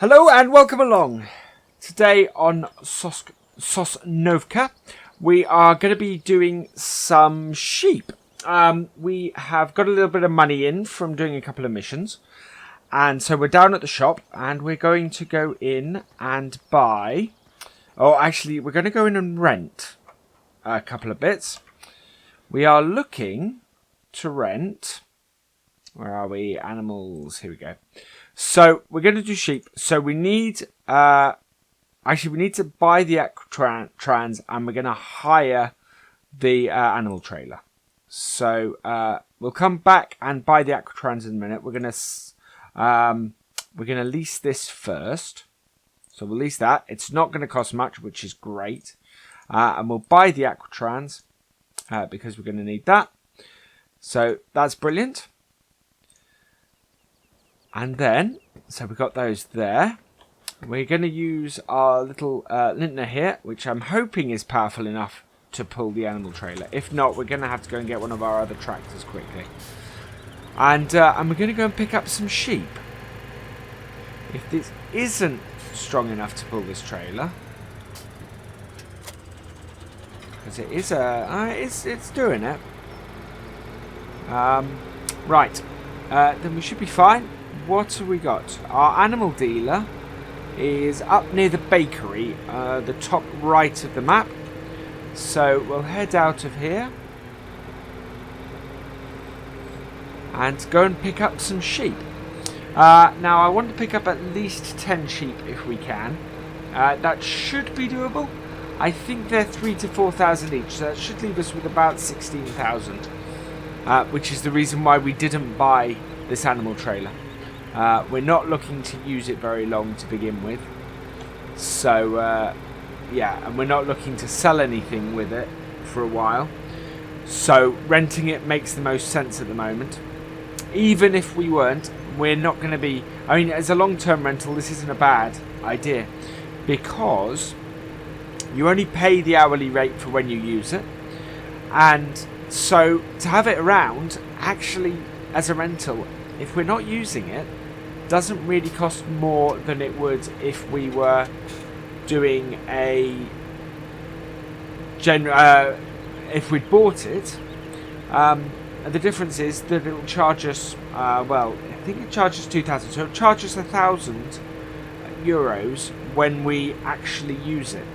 Hello and welcome along. Today on Sosnovka, we are going to be doing some sheep. We have got a little bit of money in from doing a couple of missions. And so we're down at the shop and we're going to go in and buy... Oh, actually, we're going to go in and rent a couple of bits. We are looking to rent... Where are we? Animals. Here we go. So we're going to do sheep. So we need... actually, we need to buy the Aquatrans and we're going to hire the animal trailer. So we'll come back and buy the Aquatrans in a minute. We're going to lease this first. So we'll lease that. It's not going to cost much, which is great. And we'll buy the Aquatrans because we're going to need that. So that's brilliant. And then, so we've got those there. We're going to use our little Lintner here, which I'm hoping is powerful enough to pull the animal trailer. If not, we're going to have to go and get one of our other tractors quickly. And we're going to go and pick up some sheep. If this isn't strong enough to pull this trailer, because it is it's doing it. Right, then we should be fine. What have we got? Our animal dealer is up near the bakery, the top right of the map. So we'll head out of here and go and pick up some sheep. Now I want to pick up at least 10 sheep if we can. That should be doable. I think they're 3,000 to 4,000 each, so that should leave us with about 16,000, which is the reason why we didn't buy this animal trailer. We're not looking to use it very long to begin with. So, yeah, and we're not looking to sell anything with it for a while. So, renting it makes the most sense at the moment. Even if we weren't, we're not going to be... I mean, as a long-term rental, this isn't a bad idea. Because you only pay the hourly rate for when you use it. And so, to have it around, actually, as a rental, if we're not using it, doesn't really cost more than it would if we were doing a if we'd bought it. The difference is that it will charge us well, I think it charges 2,000, so it'll charge us 1,000 euros when we actually use it,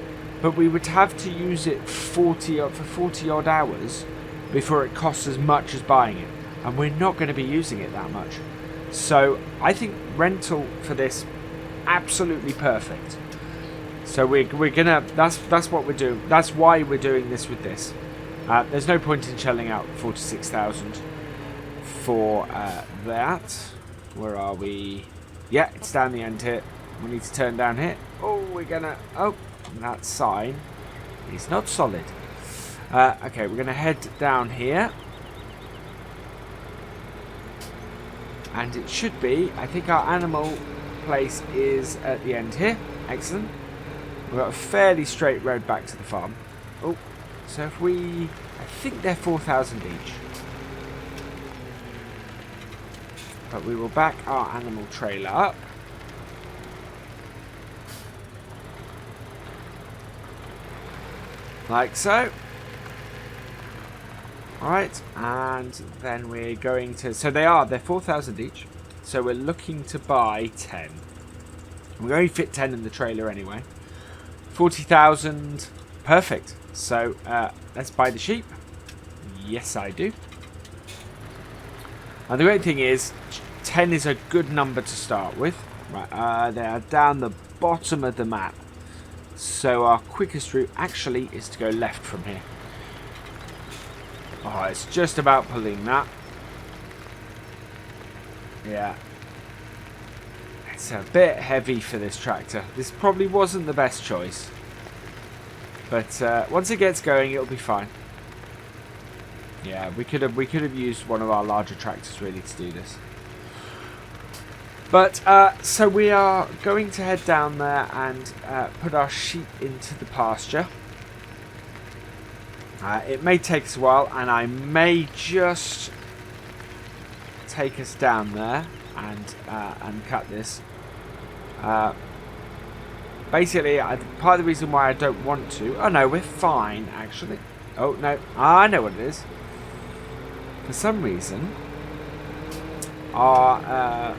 but we would have to use it for 40 odd hours before it costs as much as buying it, and we're not going to be using it that much. So I think rental for this, absolutely perfect. So we're gonna, that's what we're doing. That's why we're doing this with this. There's no point in shelling out 46,000 for that. Where are we? Yeah, it's down the end here. We need to turn down here. Oh, we're gonna, oh, that sign is not solid. Okay, we're gonna head down here. And it should be, I think our animal place is at the end here. Excellent. We've got a fairly straight road back to the farm. Oh, so if we... I think they're 4,000 each. But we will back our animal trailer up. Like so. Alright, and then we're going to... So they're 4,000 each. So we're looking to buy 10. We only fit 10 in the trailer anyway. 40,000. Perfect. So let's buy the sheep. Yes, I do. And the great thing is, 10 is a good number to start with. Right, they are down the bottom of the map. So our quickest route actually is to go left from here. Oh, it's just about pulling that. Yeah. It's a bit heavy for this tractor. This probably wasn't the best choice. But once it gets going, it'll be fine. Yeah, we could have used one of our larger tractors really to do this. But so we are going to head down there and put our sheep into the pasture. It may take us a while, and I may just take us down there and cut this. Basically, part of the reason why I don't want to... Oh, no, we're fine, actually. Oh, no. I know what it is. For some reason, our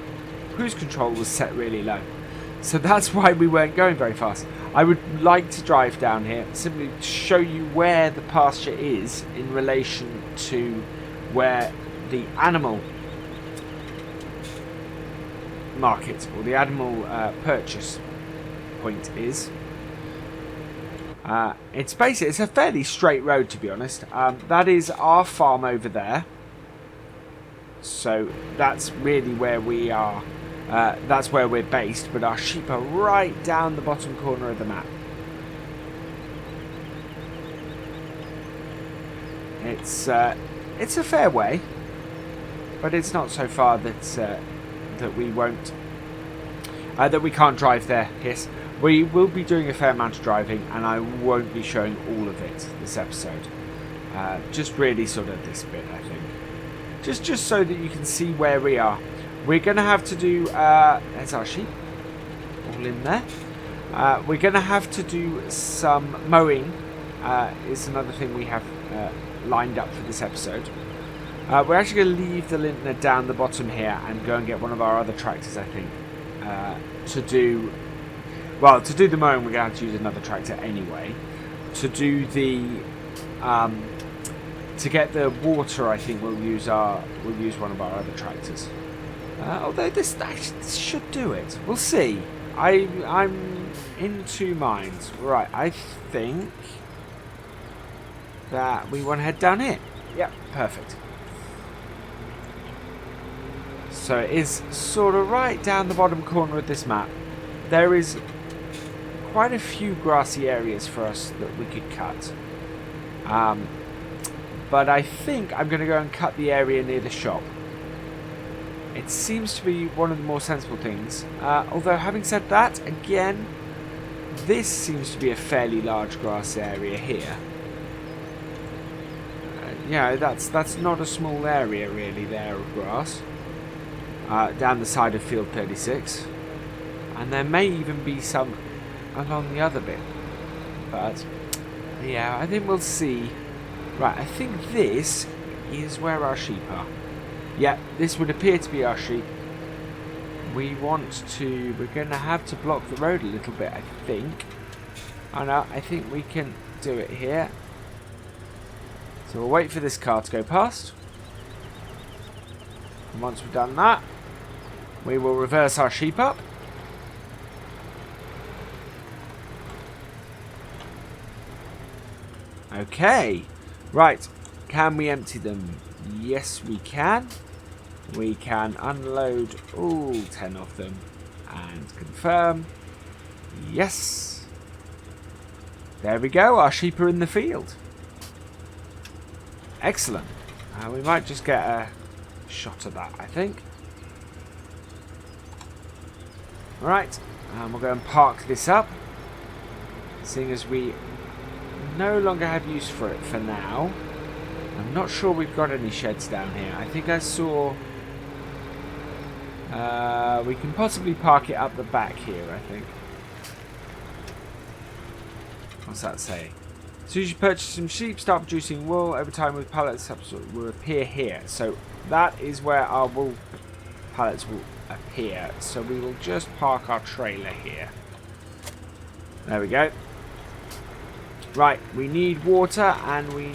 cruise control was set really low. So that's why we weren't going very fast. I would like to drive down here, simply to show you where the pasture is in relation to where the animal market, or the animal purchase point is. It's a fairly straight road, to be honest. That is our farm over there, so that's really where we are. That's where we're based, but our sheep are right down the bottom corner of the map. It's a fair way, but it's not so far that we can't drive there. Yes. We will be doing a fair amount of driving, and I won't be showing all of it this episode. Just really sort of this bit, I think. Just so that you can see where we are. We're going to have to do... there's our sheep. All in there. We're going to have to do some mowing. Is another thing we have lined up for this episode. We're actually going to leave the Lintner down the bottom here and go and get one of our other tractors, I think, to do... Well, to do the mowing, we're going to have to use another tractor anyway. To do the, to get the water, I think we'll use one of our other tractors. Although this should do it. We'll see. I'm in two minds. Right, I think that we want to head down here. Yep, perfect. So it is sort of right down the bottom corner of this map. There is quite a few grassy areas for us that we could cut. But I think I'm going to go and cut the area near the shop. It seems to be one of the more sensible things. Although, having said that, again, this seems to be a fairly large grass area here. Yeah, that's not a small area really there of grass. Down the side of field 36. And there may even be some along the other bit. But, yeah, I think we'll see. Right, I think this is where our sheep are. Yeah, this would appear to be our sheep. We're going to have to block the road a little bit, I think. Oh no, I think we can do it here. So we'll wait for this car to go past. And once we've done that, we will reverse our sheep up. Okay, right, can we empty them? Yes, we can. We can unload all 10 of them and confirm. Yes. There we go, our sheep are in the field. Excellent. We might just get a shot of that, I think. Alright, and we'll go and park this up. Seeing as we no longer have use for it for now. I'm not sure we've got any sheds down here. I think I saw... we can possibly park it up the back here, I think. What's that say? As soon as you purchase some sheep, start producing wool. Over time with pallets will appear here. So that is where our wool pallets will appear. So we will just park our trailer here. There we go. Right, we need water and we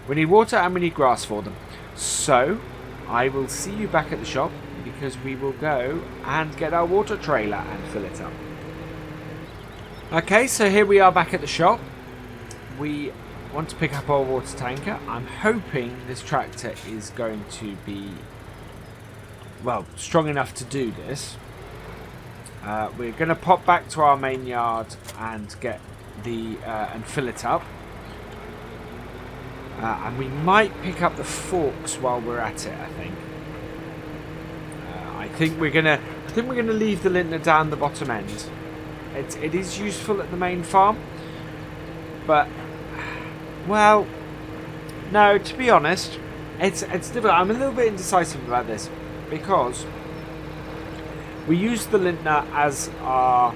need water and we need grass for them. So I will see you back at the shop because we will go and get our water trailer and fill it up. Okay, so here we are back at the shop. We want to pick up our water tanker. I'm hoping this tractor is going to be, well, strong enough to do this. We're going to pop back to our main yard and get and fill it up. And we might pick up the forks while we're at it, I think. I think we're gonna leave the Lintner down the bottom end. It is useful at the main farm, but well, no. To be honest, it's difficult. I'm a little bit indecisive about this because We use the Lintner as our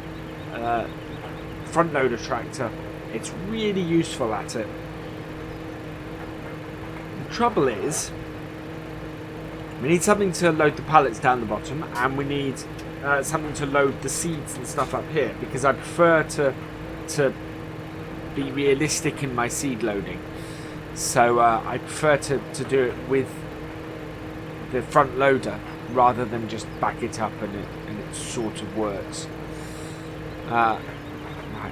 front loader tractor. It's really useful at it. The trouble is, we need something to load the pallets down the bottom, and we need something to load the seeds and stuff up here, because I prefer to be realistic in my seed loading. So I prefer to do it with the front loader rather than just back it up and it sort of works. Right,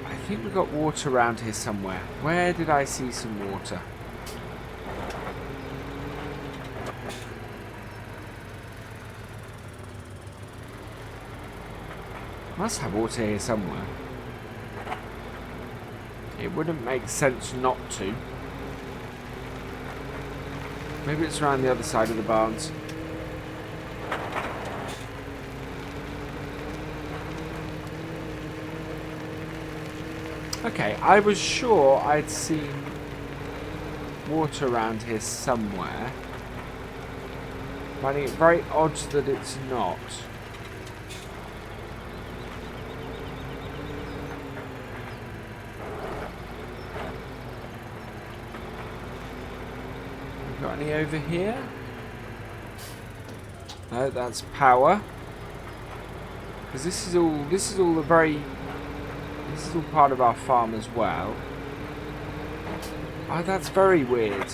I think we've got water around here somewhere. Where did I see some water? Must have water here somewhere. It wouldn't make sense not to. Maybe it's around the other side of the barns. Okay, I was sure I'd seen water around here somewhere. Finding it very odd that it's not. Got any over here? No, that's power. Because this is all part of our farm as well. Oh, that's very weird.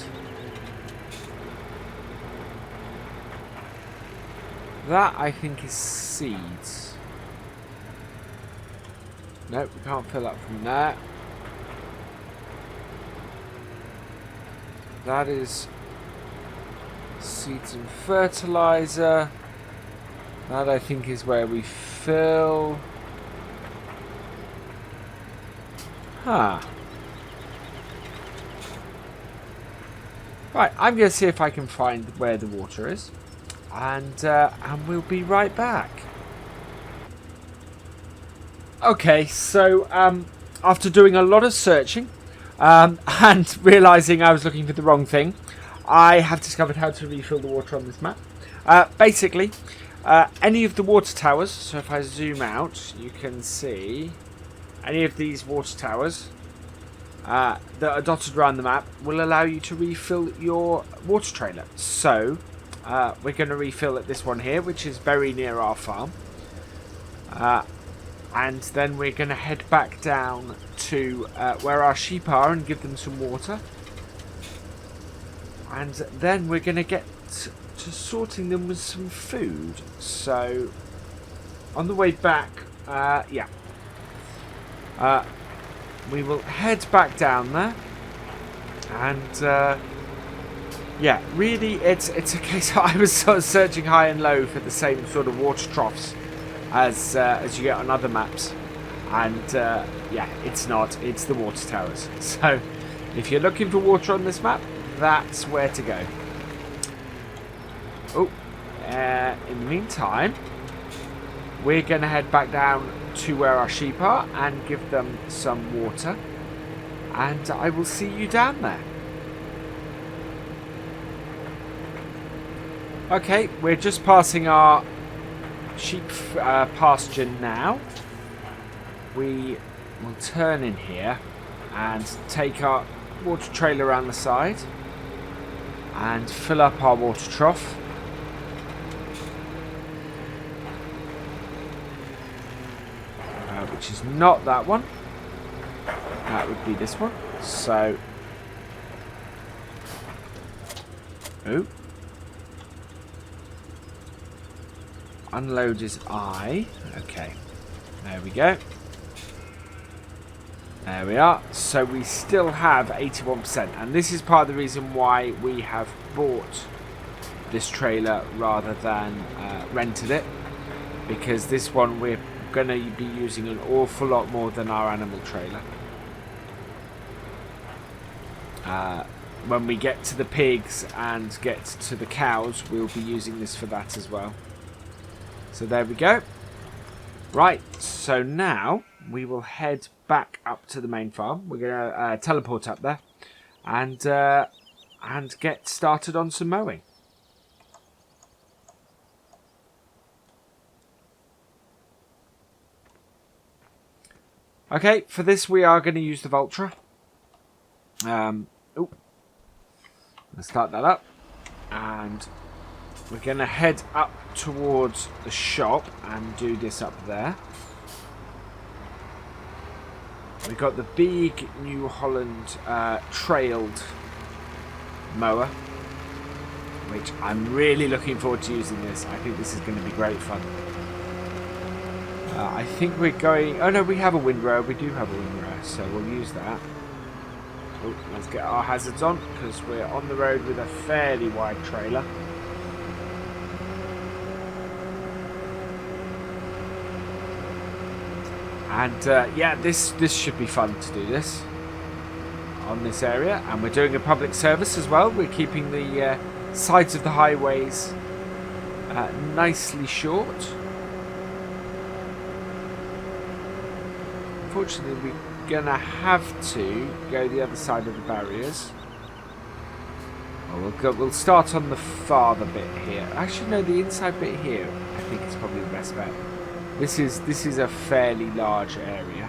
That, I think, is seeds. Nope, we can't fill up from that. That is seeds and fertilizer. That, I think, is where we fill. Huh. Right, I'm going to see if I can find where the water is. And we'll be right back. Okay, so after doing a lot of searching and realising I was looking for the wrong thing, I have discovered how to refill the water on this map. Basically, any of the water towers, so if I zoom out, you can see any of these water towers that are dotted around the map will allow you to refill your water trailer. So, we're going to refill at this one here, which is very near our farm. And then we're going to head back down to where our sheep are and give them some water. And then we're going to get to sorting them with some food. So, on the way back, we will head back down there. And, yeah, really, it's a case of I was sort of searching high and low for the same sort of water troughs as you get on other maps. And, yeah, it's not. It's the water towers. So, if you're looking for water on this map, that's where to go. Oh, in the meantime, we're going to head back down to where our sheep are and give them some water. And I will see you down there. Okay, we're just passing our sheep pasture now. We will turn in here and take our water trailer around the side and fill up our water trough. Which is not that one. That would be this one. So, oh, unload is I. Okay, there we go. There we are. So we still have 81%, and this is part of the reason why we have bought this trailer rather than rented it, because this one we're going to be using an awful lot more than our animal trailer. When we get to the pigs and get to the cows, we'll be using this for that as well. So there we go. Right, so now we will head back up to the main farm. We're going to teleport up there and get started on some mowing. Okay, for this we are going to use the Valtra. Let's start that up. And we're going to head up towards the shop and do this up there. We've got the big New Holland trailed mower, which I'm really looking forward to using this. I think this is going to be great fun. I think we're going... Oh no, we have a windrow. We do have a windrow, so we'll use that. Oh, let's get our hazards on, because we're on the road with a fairly wide trailer. And yeah, this should be fun to do this on this area. And we're doing a public service as well. We're keeping the sides of the highways nicely short. Unfortunately, we're gonna have to go the other side of the barriers. Well, we'll start on the farther bit here. Actually, no, the inside bit here I think is probably the best bet. This is a fairly large area.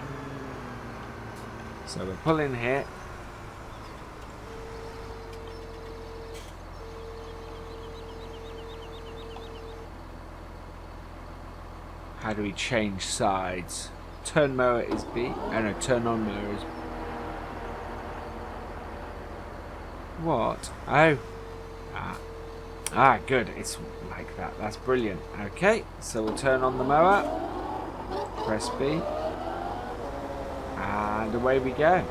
So we'll pull in here. How do we change sides? Turn mower is B. Oh no, turn on mower is... What? Oh. Ah, good. It's like that. That's brilliant. Okay, so we'll turn on the mower. Press B. And away we go.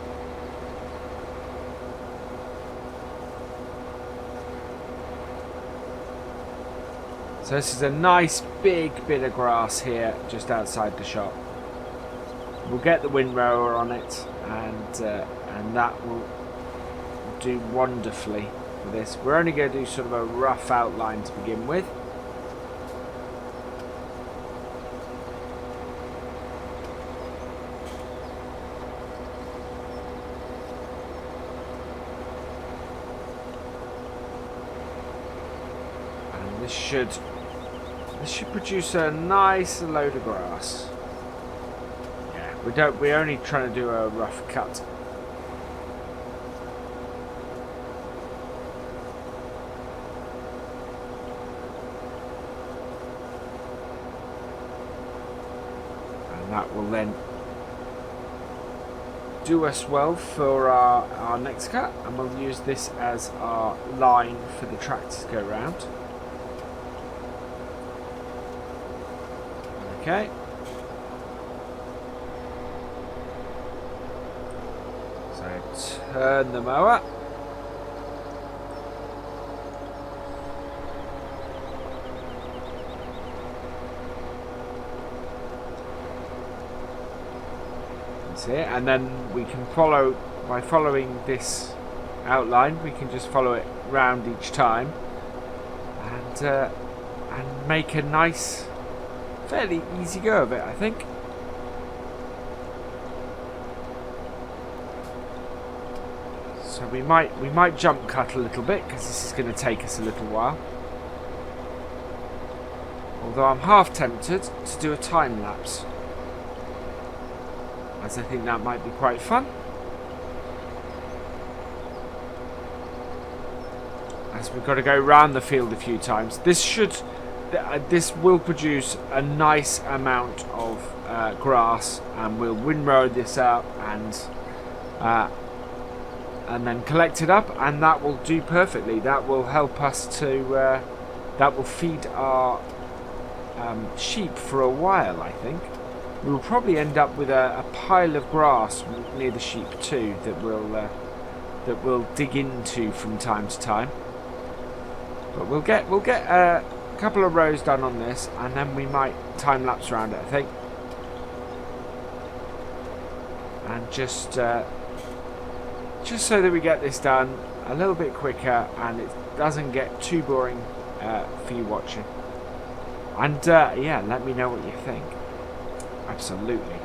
So this is a nice big bit of grass here just outside the shop. We'll get the windrower on it, and that will do wonderfully for this. We're only going to do sort of a rough outline to begin with. And this should produce a nice load of grass. We're only trying to do a rough cut. And that will then do us well for our next cut, and we'll use this as our line for the tractor to go round. Okay. Turn the mower. That's it. And then we can follow, by following this outline, we can just follow it round each time and make a nice, fairly easy go of it, I think. So we might jump cut a little bit, because this is going to take us a little while. Although I'm half tempted to do a time lapse, as I think that might be quite fun. As we've got to go round the field a few times. This will produce a nice amount of grass, and we'll windrow this out and then collect it up, and that will do perfectly. That will help us to that will feed our sheep for a while, I think. We will probably end up with a pile of grass near the sheep too that we'll dig into from time to time. But we'll get a couple of rows done on this, and then we might time lapse around it, I think, and just so that we get this done a little bit quicker and it doesn't get too boring for you watching. And yeah, let me know what you think. Absolutely.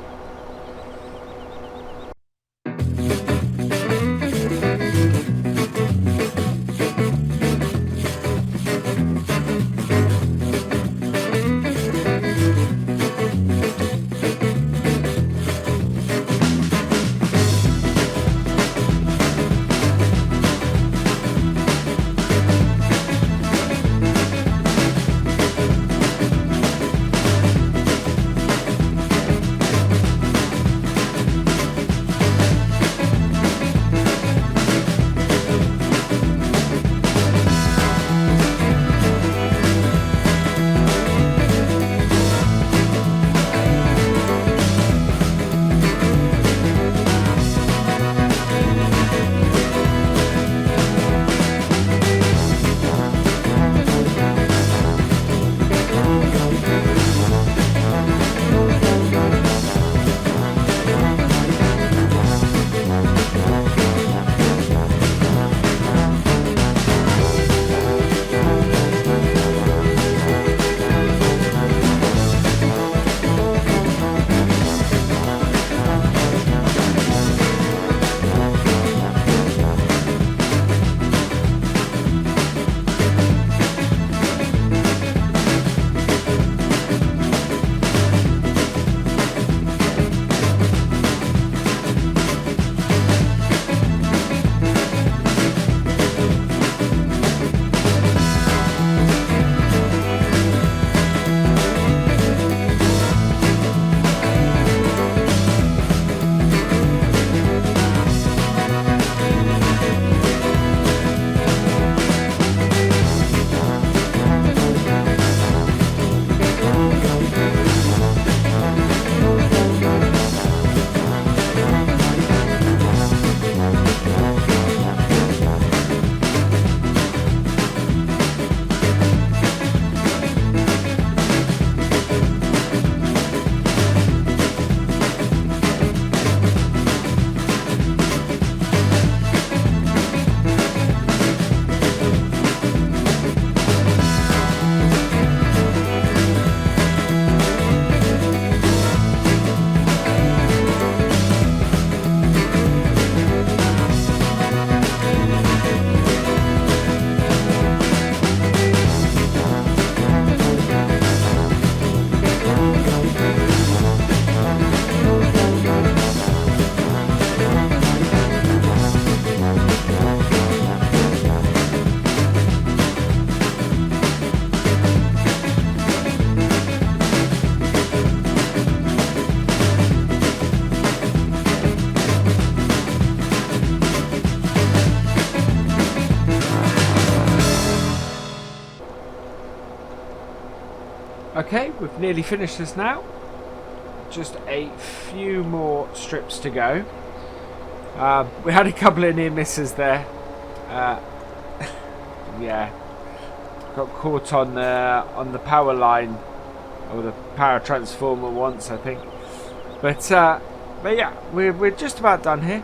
we've nearly finished this now. Just a few more strips to go. We had a couple of near misses there. Yeah, got caught on the power line or the power transformer once, I think. But yeah, we're just about done here.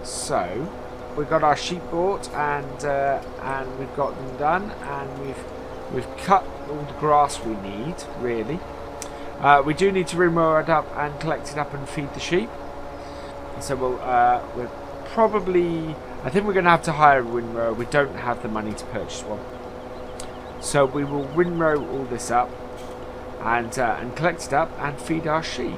So we've got our sheep bought, and we've got them done, and we've cut all the grass we need, really. We do need to remow it up and collect it up and feed the sheep. So we're probably, I think we're going to have to hire a windrower. We don't have the money to purchase one. So we will windrow all this up and collect it up and feed our sheep.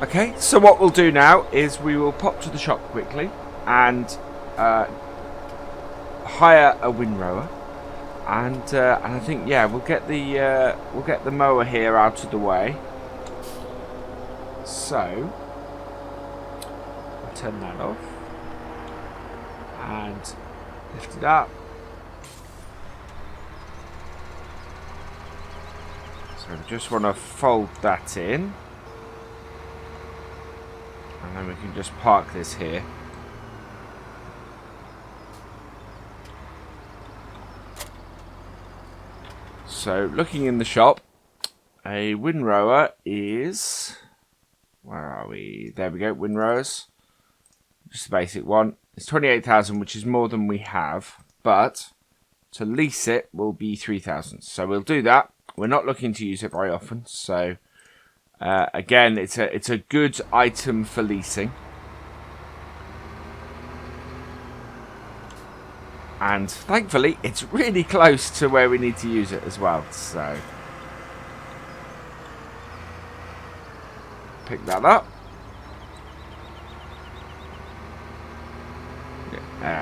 Okay, so what we'll do now is we will pop to the shop quickly and hire a windrower, and I think, yeah, we'll get the mower here out of the way. So I'll turn that off and lift it up. So we just want to fold that in. And then we can just park this here. So, looking in the shop, a windrower is... Where are we? There we go, windrowers. Just a basic one. It's 28,000, which is more than we have. But to lease it will be 3,000. So we'll do that. We're not looking to use it very often, so... again, it's a good item for leasing, and thankfully it's really close to where we need to use it as well. So pick that up.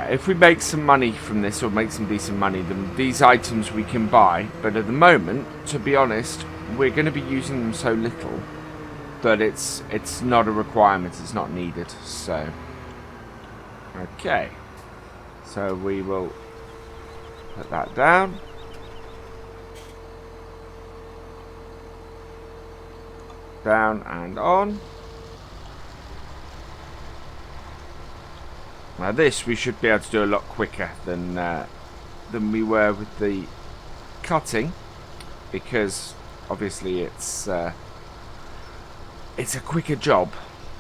If we make some money from this, or make some decent money, then these items we can buy. But at the moment, to be honest, we're going to be using them so little that it's not a requirement, it's not needed. So okay, so we will put that down, and on. Now this we should be able to do a lot quicker than we were with the cutting, because obviously it's a quicker job.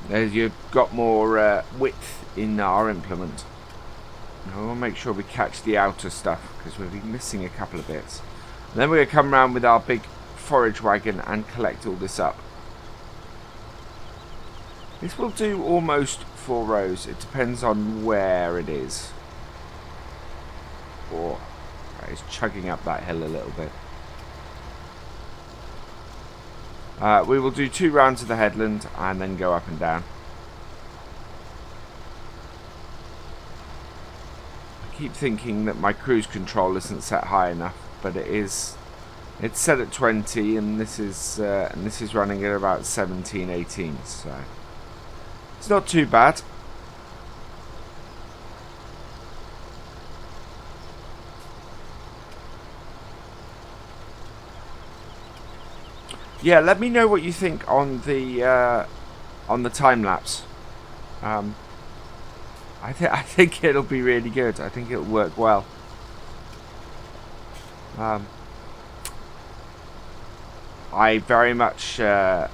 You've got more width in our implement. Now we'll make sure we catch the outer stuff, because we'll be missing a couple of bits. And then we're going to come around with our big forage wagon and collect all this up. This will do almost 4 rows. It depends on where it is. Or it's chugging up that hill a little bit. We will do 2 rounds of the headland and then go up and down. I keep thinking that my cruise control isn't set high enough, but it is. It's set at 20, and this is running at about 17, 18. So it's not too bad. Yeah, let me know what you think on the time lapse. I think it'll be really good. I think it'll work well. I very much, I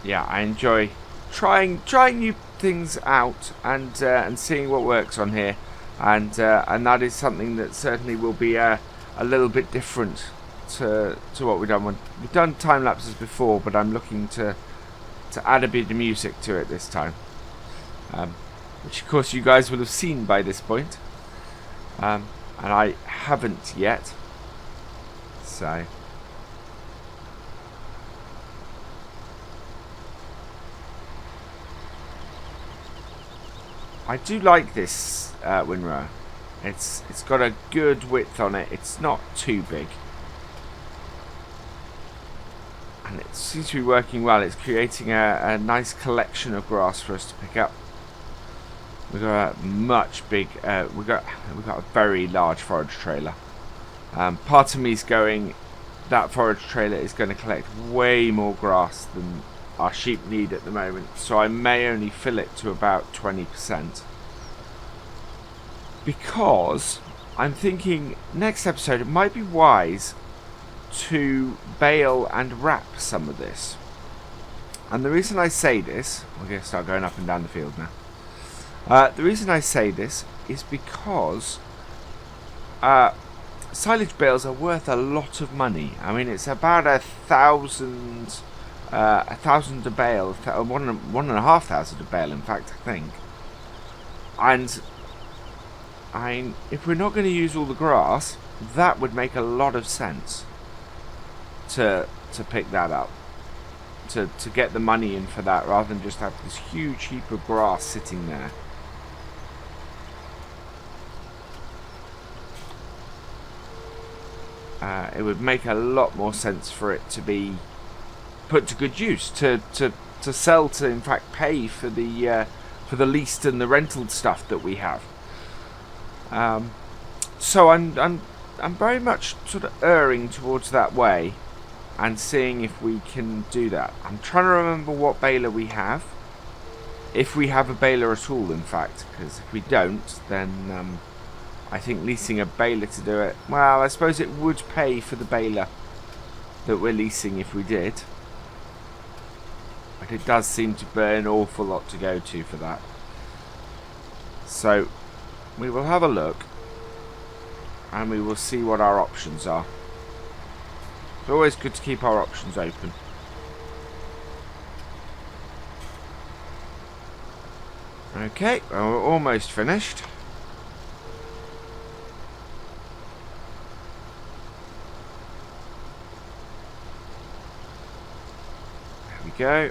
enjoy trying new things out and seeing what works on here, and that is something that certainly will be a little bit different to what we've done. We've done time lapses before, but I'm looking to add a bit of music to it this time. which of course you guys will have seen by this point, and I haven't yet, so I do like this windrower. It's got a good width on it. It's not too big, and it seems to be working well. It's creating a nice collection of grass for us to pick up. We've got a much big. We've got a very large forage trailer. Part of me's going. That forage trailer is going to collect way more grass than our sheep need at the moment, so I may only fill it to about 20%. Because I'm thinking next episode it might be wise to bale and wrap some of this. And the reason I say this, we're going to start going up and down the field now. The reason I say this is because silage bales are worth a lot of money. I mean, it's about $1,000 a bale, 1,500 a bale, in fact, I think. And if we're not going to use all the grass, that would make a lot of sense to pick that up, to get the money in for that, rather than just have this huge heap of grass sitting there. It would make a lot more sense for it to be put to good use, to sell, to in fact pay for the lease and the rental stuff that we have. So I'm very much sort of erring towards that way, and seeing if we can do that. I'm trying to remember what baler we have, if we have a baler at all, in fact, because if we don't, then I think leasing a baler to do it, well, I suppose it would pay for the baler that we're leasing if we did, but it does seem to be an awful lot to go to for that. So we will have a look, and we will see what our options are. It's always good to keep our options open. Okay, well, we're almost finished. There we go.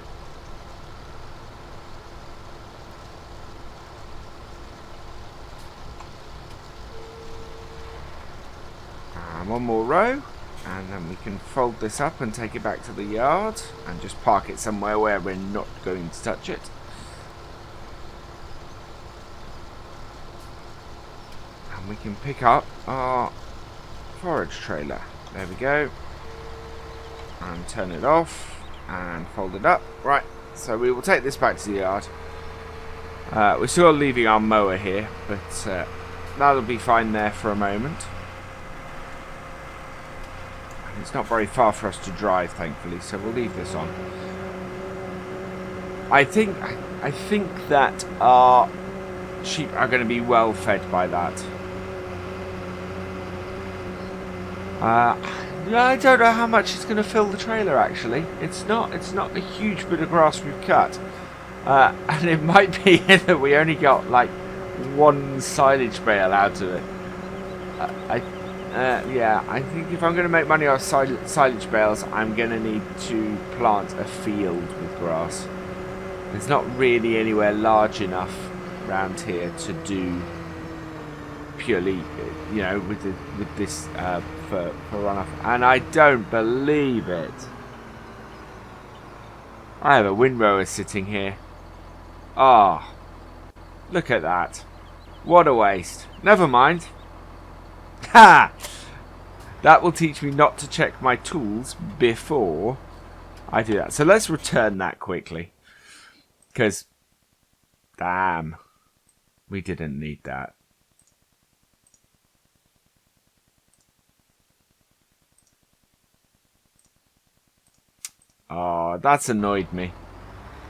One more row, and then we can fold this up and take it back to the yard and just park it somewhere where we're not going to touch it. And we can pick up our forage trailer. There we go. And turn it off and fold it up. Right, so we will take this back to the yard. We're still leaving our mower here, but that'll be fine there for a moment. It's not very far for us to drive, thankfully, so we'll leave this on. I think that our sheep are going to be well fed by that. I don't know how much it's going to fill the trailer, actually. It's not a huge bit of grass we've cut. And it might be that we only got like one silage bale out of it. Yeah, I think if I'm going to make money off silage bales, I'm going to need to plant a field with grass. There's not really anywhere large enough around here to do purely, you know, with this for runoff. And I don't believe it. I have a windrower sitting here. Ah, look at that. What a waste. Never mind. Ha! That will teach me not to check my tools before I do that. So let's return that quickly. Because, damn, we didn't need that. Oh, that's annoyed me.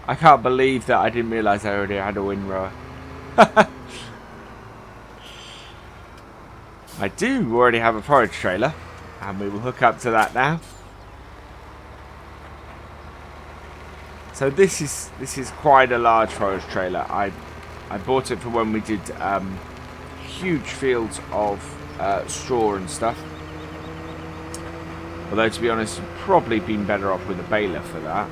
I can't believe that I didn't realise I already had a windrower. I do already have a forage trailer, and we will hook up to that now. So this is quite a large forage trailer. I bought it for when we did huge fields of straw and stuff. Although, to be honest, you've probably been better off with a baler for that.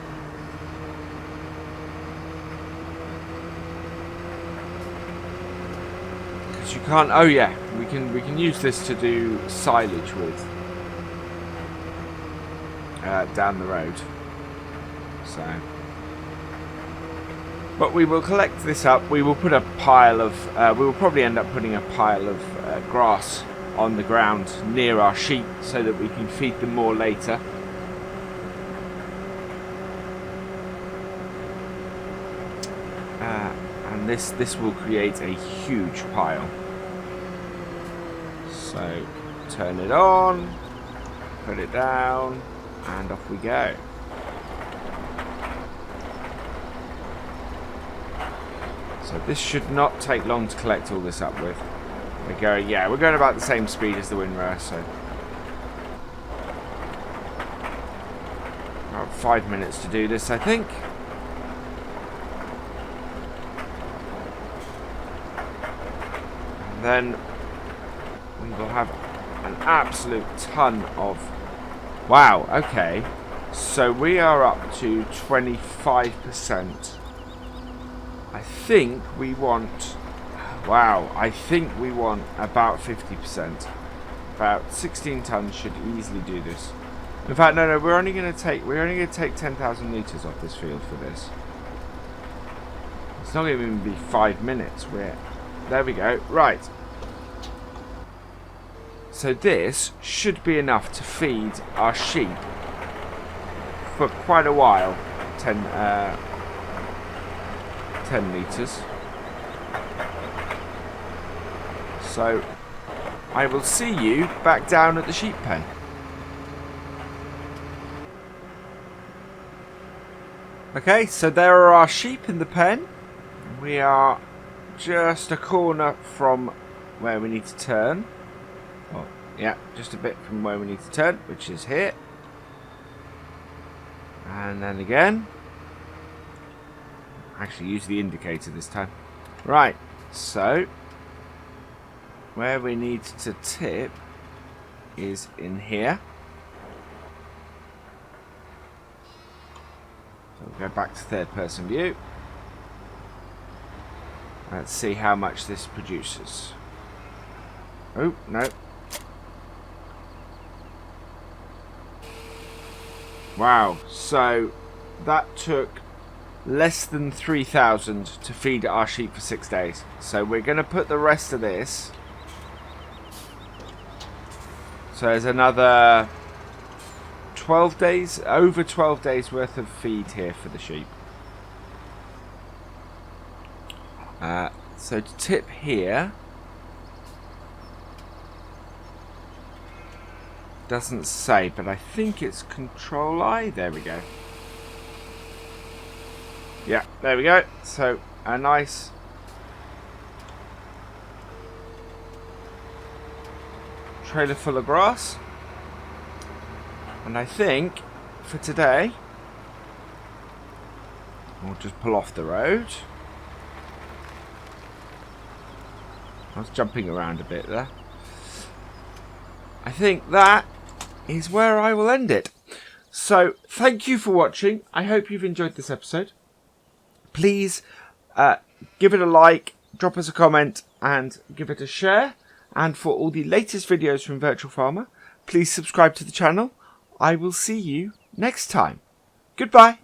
Because you can't... Oh, yeah. We can use this to do silage with. Down the road. So... But we will collect this up. We will put a pile of... we will probably end up putting a pile of grass on the ground near our sheep so that we can feed them more later. And this will create a huge pile. So turn it on, put it down, and off we go. So this should not take long to collect all this up with. We're going about the same speed as the windrower, so about 5 minutes to do this, I think. And then we will have an absolute ton of... Wow, okay. So we are up to 25%. I think we want... Wow, I think we want about 50%. About 16 tons should easily do this. In fact, no, we're only going to take 10,000 litres off this field for this. It's not going to even be 5 minutes. There we go. Right. So this should be enough to feed our sheep for quite a while. 10 litres. So I will see you back down at the sheep pen. Okay, so there are our sheep in the pen. We are just a corner from where we need to turn. Oh, yeah, just a bit from where we need to turn, which is here. And then again. Actually use the indicator this time. Right, so where we need to tip is in here. So we'll go back to third person view. Let's see how much this produces. Oh, no. Wow, so that took less than 3,000 to feed our sheep for 6 days. So we're going to put the rest of this. So there's another 12 days, over 12 days worth of feed here for the sheep. So to tip here, doesn't say, but I think it's Control I. There we go. Yeah, there we go. So a nice trailer full of grass. And I think for today we'll just pull off the road. I was jumping around a bit there. I think that is where I will end it. So thank you for watching. I hope you've enjoyed this episode. Please give it a like, drop us a comment, and give it a share. And for all the latest videos from Virtual Farmer, please subscribe to the channel. I will see you next time. Goodbye.